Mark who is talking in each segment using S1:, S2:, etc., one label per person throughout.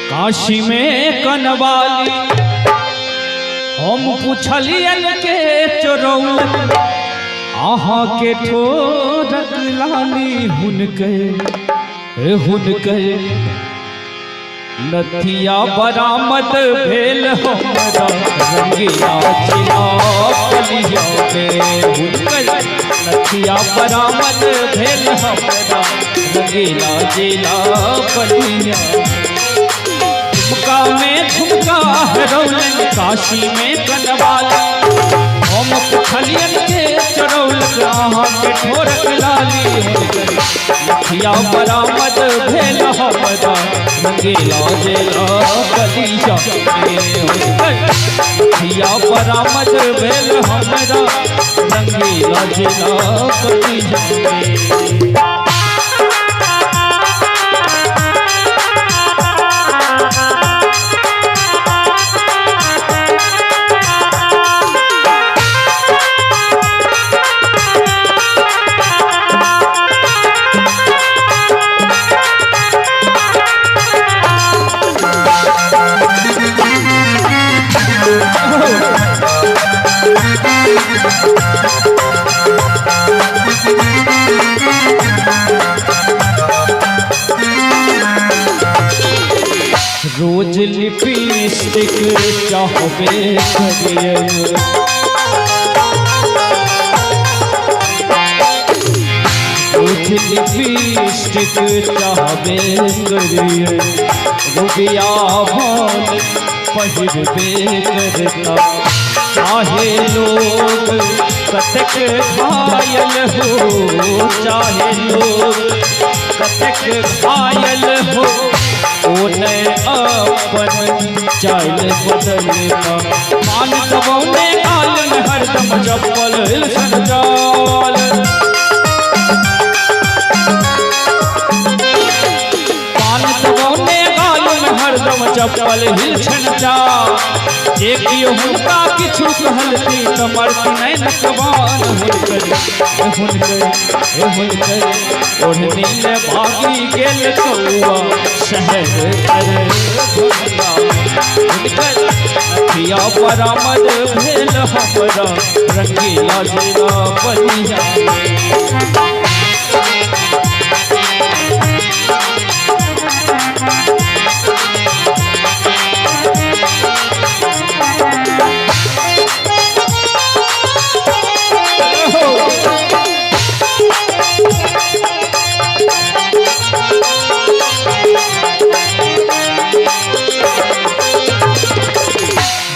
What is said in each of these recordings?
S1: काशी में कनवाली हम पूछलियन के चोरौल आहा के ठोरक लाली हुनके नथिया बरामद भेल हमरा रंगीला जिला बलिया में हुनकर नथिया बरामद भेल हमरा रंगीला जिला बलिया। झुमका में झुमका रौलन काशी में कनवाली हम पुछलियन के चरौल अहाँ के ठोरक लाली हुनकर नथिया बरामद भेल हमरा रंगीला जिला बलिया में हुनकर नथिया बरामद भेल हमरा रंगीला जिला बलिया में। रोज लिपस्टिक चाहबे करिए रोज लिपस्टिक चाहबे करिए रुबिया भान पहिरबे करता चाहे लोग कतक घायल हो चाहे लोग कतक घायल हो ओने अपन चाल बदलना मान दबौने गाल में हरदम चप्पल हिलसन चाल मान दबौने गाल में हरदम चप्पल हिलसन चाल जे कियो हुनका किछु कहलती त मरती नहीं नकवान हुनकर ओढ़नी ले भागी गेल कौआ शहर कर हुनकर नथिया बरामद भेल हमरा रंगीला जिला बलिया में।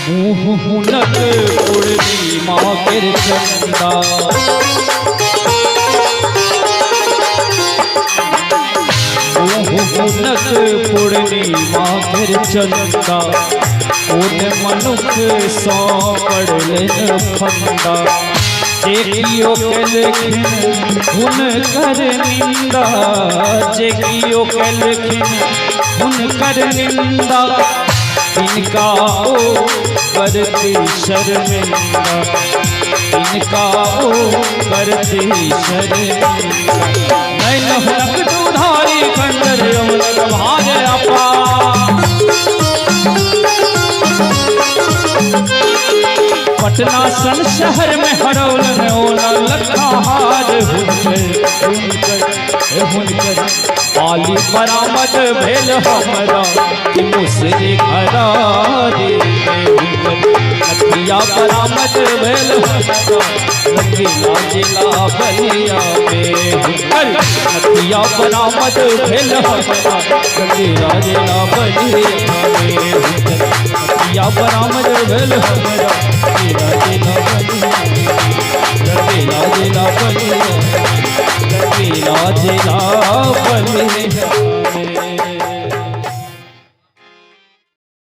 S1: हुनक पूर्णिमा के चंदा हुनक पूर्णिमा के चंदा उन मनुख सौ पड़लन फंदा जेकियो केलखिन हुनकर निंदा जेकियो केलखिन हुनकर निंदा इनका ओ करती शर्मिंदा इनका ओ करती शर्मिंदा नैन हुनक दुधारी खंडर यमुनक भाज अपा पटना सन शहर में हरौल में ओला लखा हार हुनकर पाली बरामद भेल हमरा मुसरी घरारी में हुनकर नथिया बरामद भेल हमरा रंगीला जिला बलिया में हुनकर नथिया बरामद भेल हमरा रंगीला जिला बलिया में हुनकर नथिया बरामद भेल हमरा रंगीला जिला बलिया रंगीला जिला बलिया रंगीला जिला